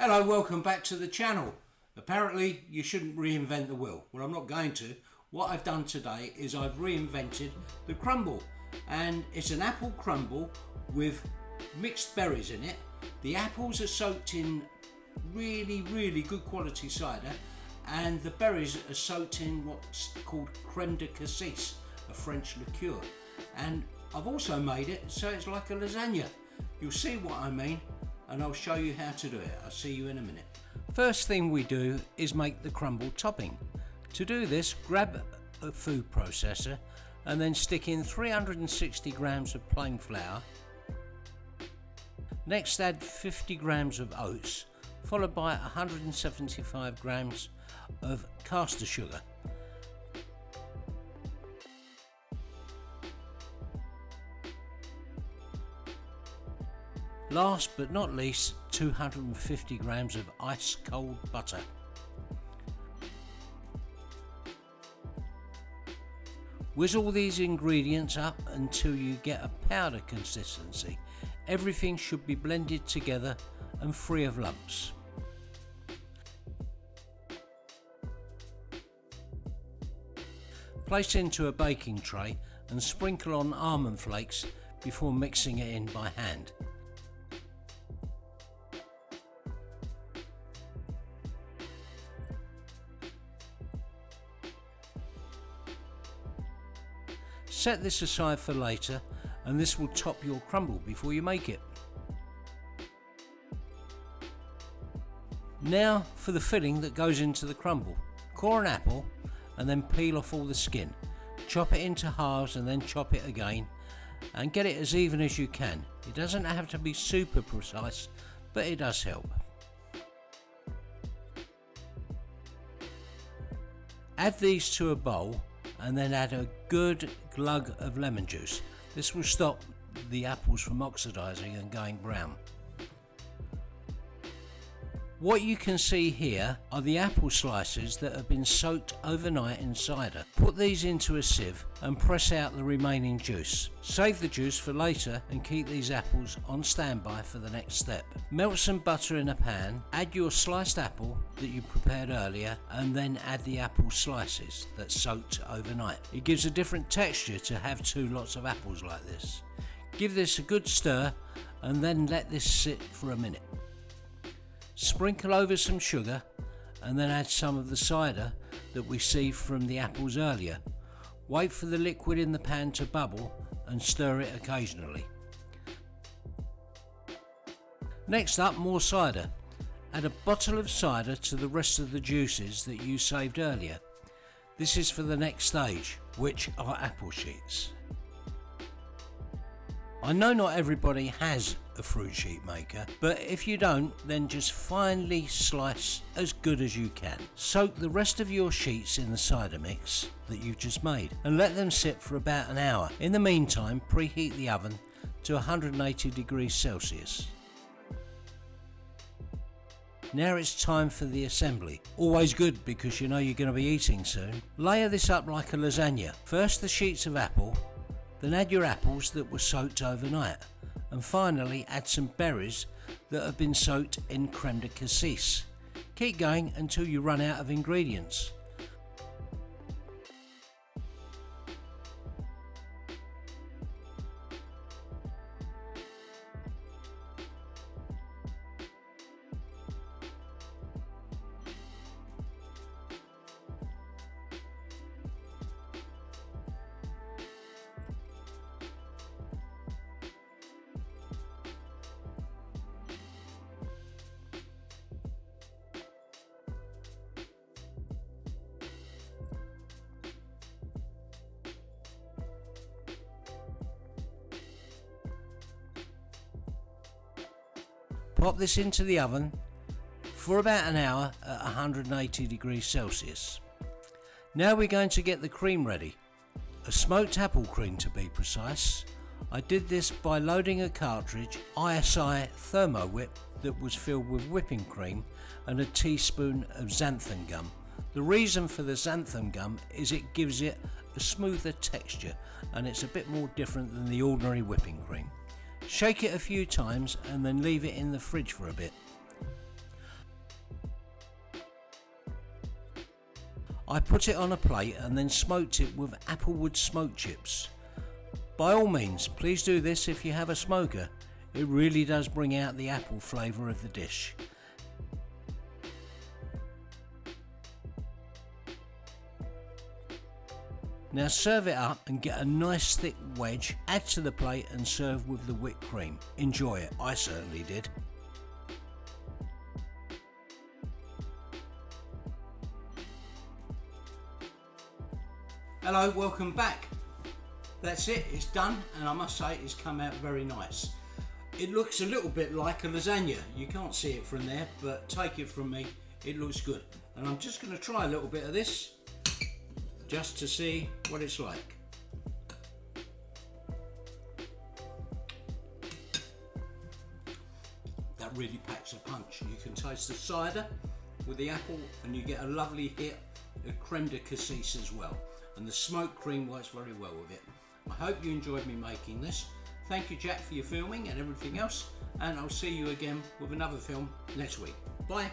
Hello, welcome back to the channel. Apparently you shouldn't reinvent the wheel. Well, I'm not going to. What I've done today is I've reinvented the crumble, and it's an apple crumble with mixed berries in it. The apples are soaked in really good quality cider, and the berries are soaked in what's called crème de cassis, a French liqueur. And I've also made it so it's like a lasagna. You'll see what I mean, and I'll show you how to do it. I'll see you in a minute. First thing we do is make the crumble topping. To do this, grab a food processor and then stick in 360 grams of plain flour. Next, add 50 grams of oats, followed by 175 grams of caster sugar. Last but not least, 250 grams of ice cold butter. Whiz all these ingredients up until you get a powder consistency. Everything should be blended together and free of lumps. Place into a baking tray and sprinkle on almond flakes before mixing it in by hand. Set this aside for later, and this will top your crumble before you make it. Now for the filling that goes into the crumble. Core an apple and then peel off all the skin. Chop it into halves and then chop it again, and get it as even as you can. It doesn't have to be super precise, but it does help. Add these to a bowl and then add a good glug of lemon juice. This will stop the apples from oxidizing and going brown. What you can see here are the apple slices that have been soaked overnight in cider. Put these into a sieve and press out the remaining juice. Save the juice for later and keep these apples on standby for the next step. Melt some butter in a pan, add your sliced apple that you prepared earlier, and then add the apple slices that soaked overnight. It gives a different texture to have two lots of apples like this. Give this a good stir and then let this sit for a minute. Sprinkle over some sugar and then add some of the cider that we sieved from the apples earlier. Wait for the liquid in the pan to bubble and stir it occasionally. Next up, more cider. Add a bottle of cider to the rest of the juices that you saved earlier. This is for the next stage, which are apple sheets. I know not everybody has a fruit sheet maker, but if you don't, then just finely slice as good as you can. Soak the rest of your sheets in the cider mix that you've just made and let them sit for about an hour. In the meantime, preheat the oven to 180 degrees Celsius. Now it's time for the assembly. Always good because you know you're going to be eating soon. Layer this up like a lasagna. First the sheets of apple, then add your apples that were soaked overnight, and finally add some berries that have been soaked in crème de cassis. Keep going until you run out of ingredients. Pop this into the oven for about an hour at 180 degrees Celsius. Now we're going to get the cream ready. A smoked apple cream to be precise. I did this by loading a cartridge ISI Thermo Whip that was filled with whipping cream and a teaspoon of xanthan gum. The reason for the xanthan gum is it gives it a smoother texture and it's a bit more different than the ordinary whipping cream. Shake it a few times and then leave it in the fridge for a bit. I put it on a plate and then smoked it with applewood smoke chips. By all means, please do this if you have a smoker. It really does bring out the apple flavour of the dish. Now serve it up and get a nice thick wedge, add to the plate and serve with the whipped cream. Enjoy it, I certainly did. Hello, welcome back. That's it, it's done, and I must say it's come out very nice. It looks a little bit like a lasagna. You can't see it from there, but take it from me, it looks good. And I'm just going to try a little bit of this, just to see what it's like. That really packs a punch. You can taste the cider with the apple, and you get a lovely hit of creme de cassis as well. And the smoked cream works very well with it. I hope you enjoyed me making this. Thank you, Jack, for your filming and everything else, and I'll see you again with another film next week. Bye.